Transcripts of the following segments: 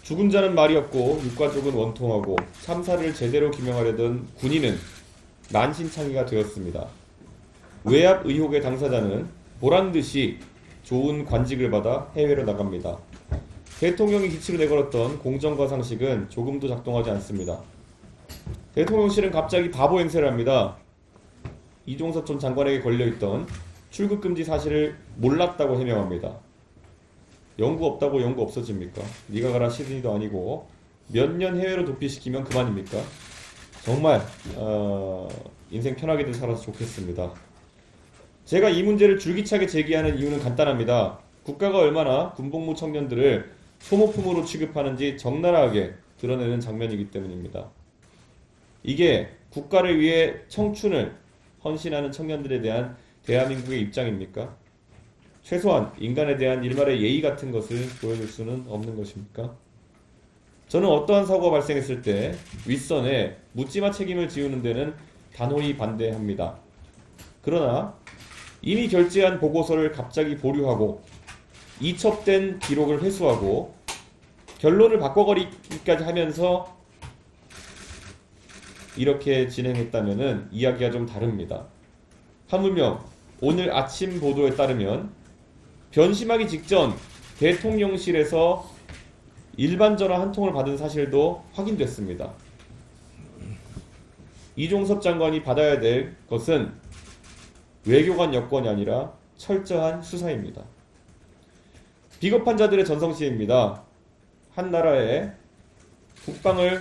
죽은 자는 말이 없고 유가족은 원통하고 참사를 제대로 규명하려던 군인은 만신창이가 되었습니다. 외압 의혹의 당사자는 보란듯이 좋은 관직을 받아 해외로 나갑니다. 대통령이 기치로 내걸었던 공정과 상식은 조금도 작동하지 않습니다. 대통령실은 갑자기 바보 행세를 합니다. 이종섭 전 장관에게 걸려있던 출국금지 사실을 몰랐다고 해명합니다. 연구 없다고 연구 없어집니까? 네가 가라 시드니도 아니고 몇 년 해외로 도피시키면 그만입니까? 정말 인생 편하게들 살아서 좋겠습니다. 제가 이 문제를 줄기차게 제기하는 이유는 간단합니다. 국가가 얼마나 군복무 청년들을 소모품으로 취급하는지 적나라하게 드러내는 장면이기 때문입니다. 이게 국가를 위해 청춘을 헌신하는 청년들에 대한 대한민국의 입장입니까? 최소한 인간에 대한 일말의 예의 같은 것을 보여줄 수는 없는 것입니까? 저는 어떠한 사고가 발생했을 때 윗선에 묻지마 책임을 지우는 데는 단호히 반대합니다. 그러나 이미 결재한 보고서를 갑자기 보류하고 이첩된 기록을 회수하고 결론을 바꿔버리기까지 하면서 이렇게 진행했다면 이야기가 좀 다릅니다. 하물며 오늘 아침 보도에 따르면 변심하기 직전 대통령실에서 일반 전화 한 통을 받은 사실도 확인됐습니다. 이종섭 장관이 받아야 될 것은 외교관 여건이 아니라 철저한 수사입니다. 비겁한 자들의 전성시입니다. 한 나라의 국방을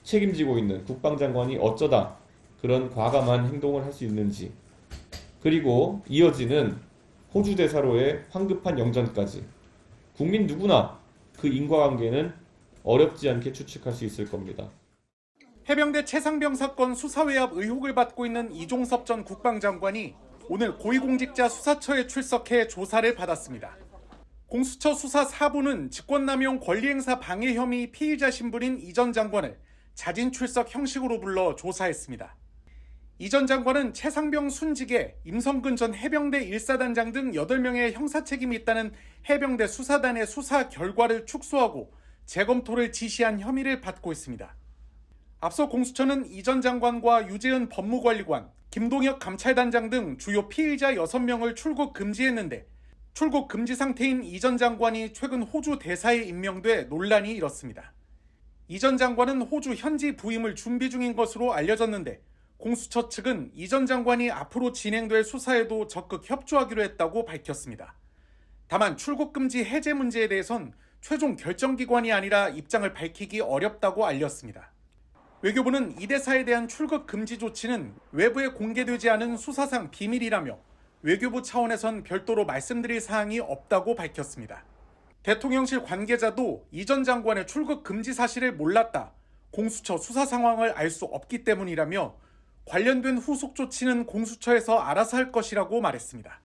책임지고 있는 국방장관이 어쩌다 그런 과감한 행동을 할 수 있는지, 그리고 이어지는 호주 대사로의 황급한 영전까지 국민 누구나 그 인과관계는 어렵지 않게 추측할 수 있을 겁니다. 해병대 최상병 사건 수사외압 의혹을 받고 있는 이종섭 전 국방장관이 오늘 고위공직자 수사처에 출석해 조사를 받았습니다. 공수처 수사 4부는 직권남용 권리행사 방해 혐의 피의자 신분인 이 전 장관을 자진 출석 형식으로 불러 조사했습니다. 이 전 장관은 최상병 순직에 임성근 전 해병대 1사단장 등 8명의 형사책임이 있다는 해병대 수사단의 수사 결과를 축소하고 재검토를 지시한 혐의를 받고 있습니다. 앞서 공수처는 이 전 장관과 유재은 법무관리관, 김동혁 감찰단장 등 주요 피의자 6명을 출국 금지했는데 출국 금지 상태인 이 전 장관이 최근 호주 대사에 임명돼 논란이 일었습니다. 이 전 장관은 호주 현지 부임을 준비 중인 것으로 알려졌는데 공수처 측은 이 전 장관이 앞으로 진행될 수사에도 적극 협조하기로 했다고 밝혔습니다. 다만 출국 금지 해제 문제에 대해선 최종 결정기관이 아니라 입장을 밝히기 어렵다고 알렸습니다. 외교부는 이 대사에 대한 출국 금지 조치는 외부에 공개되지 않은 수사상 비밀이라며 외교부 차원에선 별도로 말씀드릴 사항이 없다고 밝혔습니다. 대통령실 관계자도 이 전 장관의 출국 금지 사실을 몰랐다, 공수처 수사 상황을 알 수 없기 때문이라며 관련된 후속 조치는 공수처에서 알아서 할 것이라고 말했습니다.